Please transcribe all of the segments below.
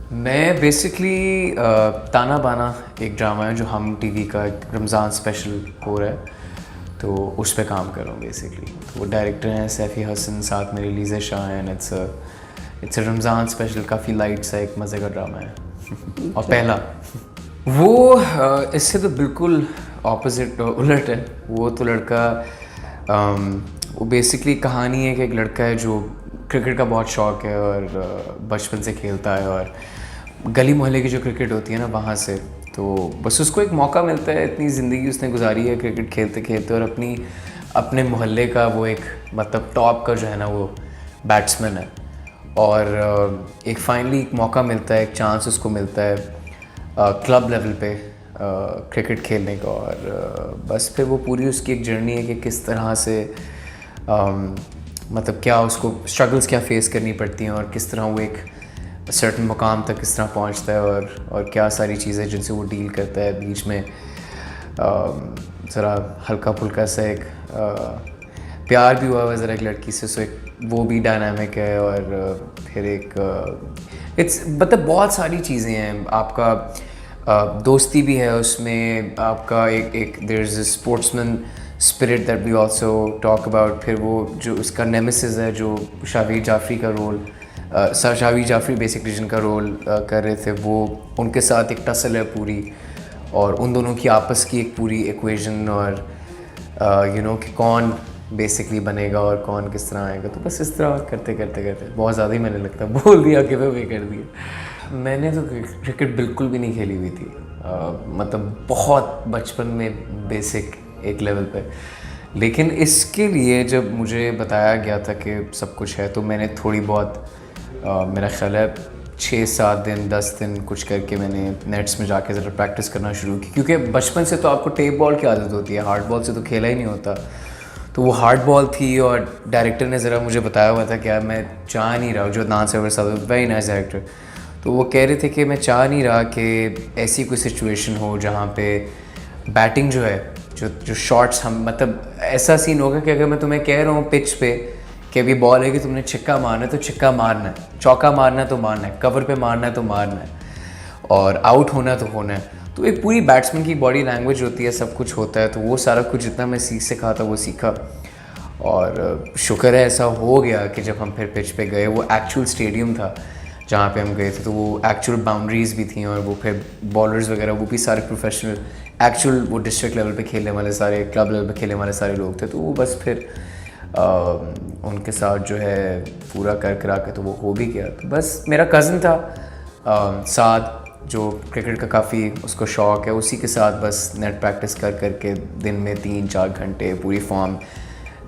मैं बेसिकली ताना बाना एक ड्रामा है जो हम टीवी का एक रमज़ान स्पेशल हो रहा है, तो उस पे काम कर रहा हूँ बेसिकली। तो वो डायरेक्टर हैं सैफ़ी हसन, साथ में release Shah and it's a Ramzan special, काफ़ी लाइट सा एक मज़े का ड्रामा है। और पहला वो इससे तो बिल्कुल ऑपोजिट उलट है। वो तो लड़का वो बेसिकली कहानी है कि एक लड़का है जो क्रिकेट का बहुत शौक़ है और बचपन से खेलता है, और गली मोहल्ले की जो क्रिकेट होती है ना वहाँ से, तो बस उसको एक मौका मिलता है। इतनी ज़िंदगी उसने गुजारी है क्रिकेट खेलते खेलते, और अपने मोहल्ले का वो एक मतलब टॉप का जो है ना वो बैट्समैन है, और एक फाइनली एक मौका मिलता है, एक चांस उसको मिलता है क्लब लेवल पे क्रिकेट खेलने का। और बस फिर वो पूरी उसकी एक जर्नी है कि किस तरह से मतलब क्या उसको स्ट्रगल्स क्या फेस करनी पड़ती हैं, और किस तरह वो एक सर्टन मुकाम तक किस तरह पहुंचता है, और क्या सारी चीज़ें जिनसे वो डील करता है। बीच में ज़रा हल्का फुल्का सा एक प्यार भी हुआ है ज़रा एक लड़की से, सो एक वो भी डायनामिक है। और फिर एक इट्स मतलब बहुत सारी चीज़ें हैं। आपका दोस्ती भी है उसमें, आपका एक there is a sportsman spirit that we also talk about. फिर वो जो उसका नेमेसिस है जो शावीर जाफरी का रोल शावीर जाफरी बेसिकली जिनका रोल कर रहे थे, वो उनके साथ एक टसल है पूरी, और उन दोनों की आपस की एक पूरी इक्वेशन, और कि कौन बेसिकली बनेगा और कौन किस तरह आएगा। तो बस इस तरह करते करते करते बहुत ज़्यादा ही मैंने लगता है बोल दिया, गिव अवे कर दिया। मैंने तो क्रिकेट बिल्कुल भी नहीं खेली हुई थी, मतलब बहुत बचपन में बेसिक एक लेवल पे। लेकिन इसके लिए जब मुझे बताया गया था कि सब कुछ है, तो मैंने थोड़ी बहुत मेरा ख्याल है 6-7 दिन 10 दिन कुछ करके मैंने नेट्स में जाके ज़रा प्रैक्टिस करना शुरू की, क्योंकि बचपन से तो आपको टेप बॉल की आदत होती है, हार्ड बॉल से तो खेला ही नहीं होता। तो वो हार्ड बॉल थी, और डायरेक्टर ने ज़रा मुझे बताया हुआ था कि यार मैं चाह नहीं रहा हूँ, जो नान सेवर साहब वेरी नाइस डायरेक्टर, तो वो कह रहे थे कि मैं चाह नहीं रहा कि ऐसी कोई सिचुएशन हो जहाँ पे बैटिंग जो है जो शॉट्स हम मतलब ऐसा सीन होगा कि अगर मैं तुम्हें कह रहा हूँ पिच पे कि अभी बॉल है कि तुमने छिक्का मारना है तो छिक्का मारना है, चौका मारना है तो मारना है, कवर पे मारना है तो मारना है, और आउट होना है तो होना है। तो एक पूरी बैट्समैन की बॉडी लैंग्वेज होती है, सब कुछ होता है। तो वो सारा कुछ जितना मैं सीखा था वो सीखा, और शुक्र है ऐसा हो गया कि जब हम फिर पिच पे गए, वो एक्चुअल स्टेडियम था जहाँ पे हम गए थे, तो वो एक्चुअल बाउंड्रीज़ भी थी, और वो फिर बॉलर्स वगैरह वो भी सारे प्रोफेशनल एक्चुअल वो डिस्ट्रिक्ट लेवल पे खेलने वाले सारे, क्लब लेवल पे खेलने वाले सारे लोग थे। तो वो बस फिर उनके साथ जो है पूरा कर करा के तो वो हो भी गया। तो बस मेरा कज़न था साथ, जो क्रिकेट का काफ़ी उसको शौक़ है, उसी के साथ बस नेट प्रैक्टिस कर करके दिन में 3-4 घंटे पूरी फॉर्म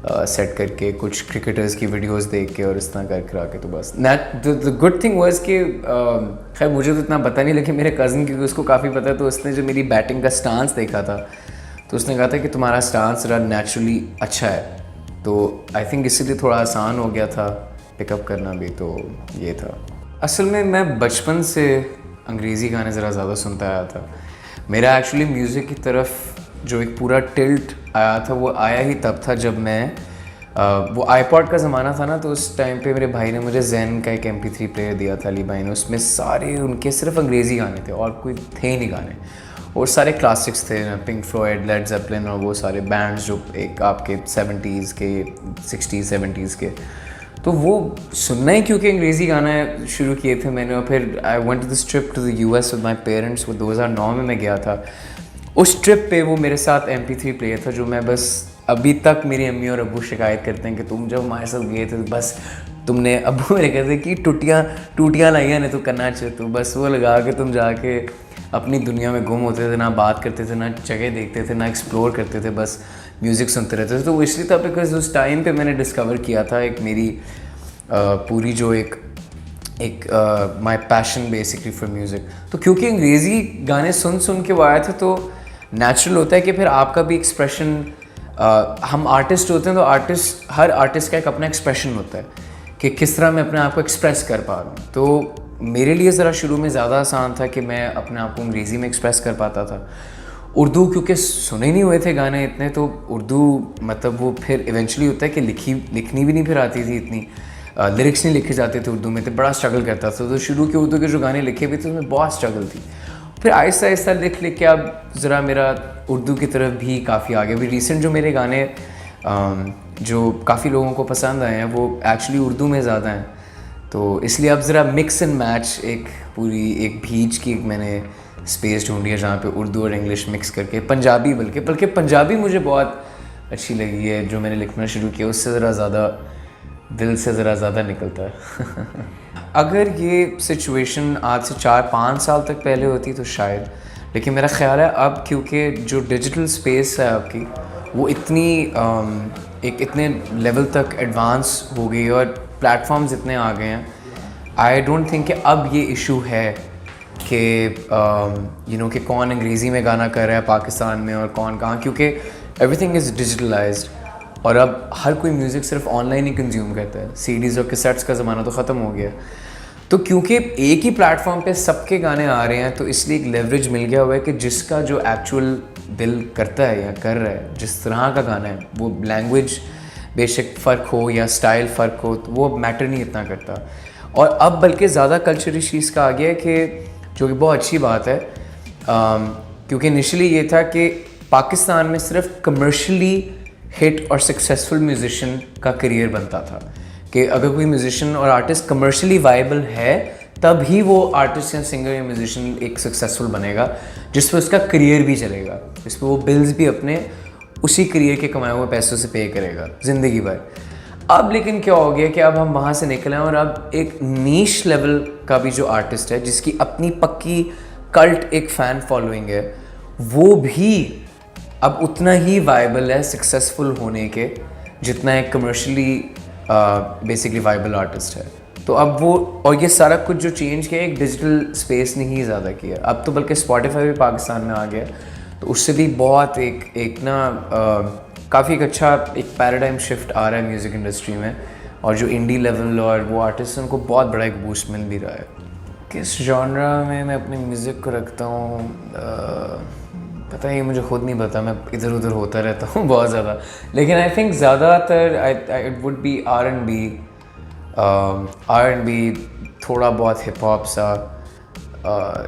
सेट करके कुछ क्रिकेटर्स की वीडियोस देख के और इस तरह कर करा के, तो बस द गुड थिंग वाज कि खैर मुझे तो इतना पता नहीं, लेकिन मेरे कज़न क्योंकि उसको काफ़ी पता है, तो उसने जो मेरी बैटिंग का स्टांस देखा था तो उसने कहा था कि तुम्हारा स्टांस जरा नेचुरली अच्छा है। तो आई थिंक इसीलिए थोड़ा आसान हो गया था पिकअप करना भी, तो ये था। असल में मैं बचपन से अंग्रेज़ी गाने ज़रा ज़्यादा सुनता आया था। मेरा एक्चुअली म्यूज़िक की तरफ जो एक पूरा टिल्ट आया था वो आया ही तब था जब मैं वो आईपॉड का ज़माना था ना, तो उस टाइम पे मेरे भाई ने मुझे ज़ेन का एक MP3 प्लेयर दिया था, अली भाई ने। उसमें सारे उनके सिर्फ अंग्रेज़ी गाने थे और कोई थे ही नहीं गाने, और सारे क्लासिक्स थे, पिंक फ्लॉयड, लेड ज़ेपलिन, और वो सारे बैंड्स जो एक आपके 70s के 60s 70s के। तो वो सुनना ही क्योंकि अंग्रेज़ी गाना शुरू किए थे मैंने। और फिर I went to this trip to the US with my parents, वो 2009 में मैं गया था। उस ट्रिप पे वो मेरे साथ MP3 प्लेयर था, जो मैं बस अभी तक मेरी अम्मी और अब्बू शिकायत करते हैं कि तुम जब हमारे साथ गए थे तो बस तुमने, अब्बू मेरे कहते कि टूटियाँ लाइया ने तो करना चाहिए, तो बस वो लगा के तुम जाके अपनी दुनिया में गुम होते थे, ना बात करते थे, ना जगह देखते थे, ना एक्सप्लोर करते थे, बस म्यूज़िक सुनते रहते थे। तो वो इसलिए था बिकॉज उस टाइम पे मैंने डिस्कवर किया था एक मेरी पूरी जो एक my passion basically for music. तो क्योंकि अंग्रेज़ी गाने सुन सुन के वो आया था, तो नेचुरल होता है कि फिर आपका भी एक्सप्रेशन, हम आर्टिस्ट होते हैं तो हर आर्टिस्ट का एक अपना एक्सप्रेशन होता है कि किस तरह मैं अपने आप को एक्सप्रेस कर पा रहा हूँ। तो मेरे लिए ज़रा शुरू में ज़्यादा आसान था कि मैं अपने आप को अंग्रेज़ी में एक्सप्रेस कर पाता था। उर्दू क्योंकि सुने नहीं हुए थे गाने इतने, तो उर्दू मतलब वो फिर इवेंचुअली होता है कि लिखनी भी नहीं फिर आती थी इतनी। लिरिक्स नहीं लिखे जाते थे उर्दू में, तो बड़ा स्ट्रगल करता था। तो शुरू के उर्दू के जो गाने लिखे भी थे उसमें बहुत स्ट्रगल थी। फिर आहिस्ता आहिस्ता लिख लिख के अब ज़रा मेरा उर्दू की तरफ भी काफ़ी आगे। भी रिसेंट जो मेरे गाने जो काफ़ी लोगों को पसंद आए हैं वो एक्चुअली उर्दू में ज़्यादा हैं, तो इसलिए अब ज़रा मिक्स एंड मैच एक पूरी एक भीज की मैंने स्पेस ढूंढी है जहाँ पे उर्दू और इंग्लिश मिक्स करके, पंजाबी बल्कि पंजाबी मुझे बहुत अच्छी लगी है जो मैंने लिखना शुरू किया, उससे ज़रा ज़्यादा दिल से ज़रा ज़्यादा निकलता है। अगर ये सिचुएशन आज से 4-5 साल तक पहले होती तो शायद, लेकिन मेरा ख़्याल है अब क्योंकि जो डिजिटल स्पेस है आपकी वो इतनी एक इतने लेवल तक एडवांस हो गई और प्लेटफॉर्म्स इतने आ गए हैं, आई डोंट थिंक कि अब ये इशू है कि कि कौन अंग्रेज़ी में गाना कर रहा है पाकिस्तान में और कौन कहाँ, क्योंकि एवरीथिंग इज़ डिजिटलाइज्ड और अब हर कोई म्यूज़िक सिर्फ ऑनलाइन ही कंज्यूम करता है। सीडीज़ और कैसेट्स का ज़माना तो ख़त्म हो गया। तो क्योंकि एक ही प्लेटफॉर्म पे सबके गाने आ रहे हैं तो इसलिए एक लेवरेज मिल गया हुआ है कि जिसका जो एक्चुअल दिल करता है या कर रहा है, जिस तरह का गाना है, वो लैंग्वेज बेशक फ़र्क हो या स्टाइल फ़र्क हो तो वो मैटर नहीं इतना करता। और अब बल्कि ज़्यादा कल्चर इस चीज़ का आ गया है कि जो कि बहुत अच्छी बात है, क्योंकि इनिशियली ये था कि पाकिस्तान में सिर्फ कमर्शियली हिट और सक्सेसफुल म्यूज़िशियन का करियर बनता था कि अगर कोई म्यूज़िशियन और आर्टिस्ट कमर्शियली वाइबल है तब ही वो आर्टिस्ट या सिंगर या म्यूज़िशियन एक सक्सेसफुल बनेगा जिस पर उसका करियर भी चलेगा, जिस पर वो बिल्स भी अपने उसी करियर के कमाए हुए पैसों से पे करेगा ज़िंदगी भर। अब लेकिन क्या हो गया कि अब हम वहाँ से निकले हैं और अब एक नीश लेवल का भी जो आर्टिस्ट है जिसकी अपनी पक्की कल्ट एक फ़ैन फॉलोइंग है, वो भी अब उतना ही वाइबल है सक्सेसफुल होने के जितना एक कमर्शियली बेसिकली वाइबल आर्टिस्ट है। तो अब वो और ये सारा कुछ जो चेंज किया एक डिजिटल स्पेस ने ही ज़्यादा किया। अब तो बल्कि स्पॉटिफाई भी पाकिस्तान में आ गया, तो उससे भी बहुत एक ना काफ़ी एक अच्छा एक पैराडाइम शिफ्ट आ रहा है म्यूज़िक इंडस्ट्री में, और जो इंडी लेवल और वो आर्टिस्ट हैं उनको बहुत बड़ा एक बूस्ट मिल भी रहा है। किस जॉनरा में मैं अपने म्यूज़िक को रखता हूँ पता है, मुझे खुद नहीं पता, मैं इधर उधर होता रहता हूँ बहुत ज़्यादा, लेकिन आई थिंक ज़्यादातर इट वुड बी R&B, थोड़ा बहुत हिप हॉप सा,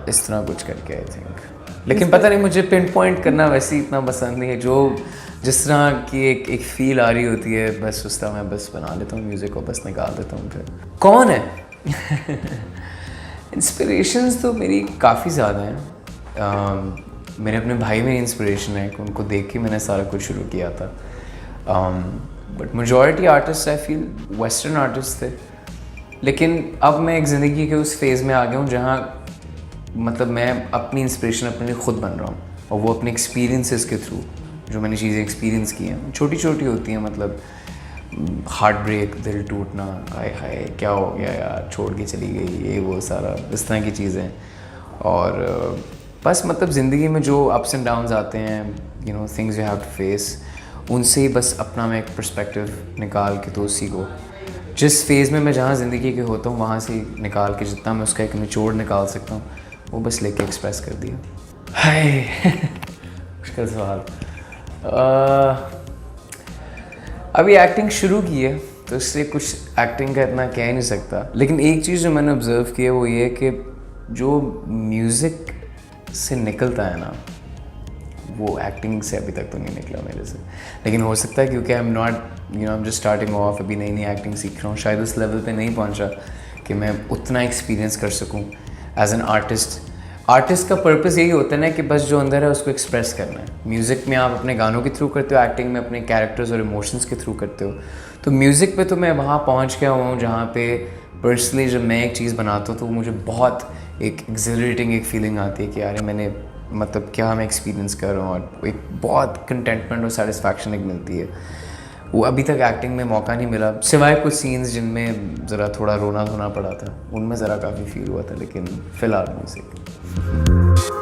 इस तरह कुछ करके आई थिंक। लेकिन पता नहीं, मुझे पिन पॉइंट करना वैसे ही इतना पसंद नहीं है, जो जिस तरह की एक फील आ रही होती है बस उस तरह मैं बस बना लेता हूँ म्यूज़िक को, बस निकाल देता हूँ। फिर कौन है इंस्पिरेशंस तो मेरी काफ़ी ज़्यादा हैं। मेरे अपने भाई मेरी इंस्पिरेशन है, उनको देख के मैंने सारा कुछ शुरू किया था। But majority artist I feel western artist थे, लेकिन अब मैं एक ज़िंदगी के उस फेज़ में आ गया हूँ जहाँ मतलब मैं अपनी इंस्पिरेशन अपने लिए खुद बन रहा हूँ, और वो अपने एक्सपीरियंसेस के थ्रू जो मैंने चीज़ें एक्सपीरियंस की हैं, छोटी छोटी होती हैं, मतलब हार्ट ब्रेक, दिल टूटना, हाय हाय क्या हो गया यार, छोड़ के चली गई, ये वो सारा इस तरह की चीज़ें। और बस मतलब ज़िंदगी में जो अप्स एंड डाउन्स आते हैं, things you have to face, उनसे ही बस अपना मैं एक पर्सपेक्टिव निकाल के तो उसी को जिस फेज़ में मैं जहाँ ज़िंदगी के होता हूँ वहाँ से निकाल के जितना मैं उसका एक निचोड़ निकाल सकता हूँ वो बस लेके एक्सप्रेस कर दिया। हाय मुश्किल सवाल। अभी एक्टिंग शुरू की है तो इससे कुछ एक्टिंग का इतना कह नहीं सकता, लेकिन एक चीज़ जो मैंने ऑब्ज़र्व की है वो ये कि जो म्यूज़िक से निकलता है ना वो एक्टिंग से अभी तक तो नहीं निकला मेरे से, लेकिन हो सकता है क्योंकि I am not I am just starting of, अभी नई एक्टिंग सीख रहा हूँ, शायद उस लेवल पे नहीं पहुँचा कि मैं उतना एक्सपीरियंस कर सकूँ एज एन आर्टिस्ट का पर्पस यही होता है ना कि बस जो अंदर है उसको एक्सप्रेस करना है। म्यूज़िक में आप अपने गानों के थ्रू करते हो, एक्टिंग में अपने कैरेक्टर्स और इमोशंस के थ्रू करते हो। तो म्यूज़िक पे तो मैं वहाँ पहुँच गया हूँ जहाँ पे पर्सनली जब मैं एक चीज़ बनाता हूँ तो मुझे बहुत एक एक्सिलरेटिंग एक फीलिंग आती है कि यार मैंने मतलब क्या मैं एक्सपीरियंस कर रहा हूँ, और एक बहुत कंटेंटमेंट और सेटिस्फैक्शन एक मिलती है। वो अभी तक एक्टिंग में मौका नहीं मिला, सिवाय कुछ सीन्स जिनमें ज़रा थोड़ा रोना धोना पड़ा था, उनमें ज़रा काफ़ी फील हुआ था, लेकिन फ़िलहाल म्यूज़िक।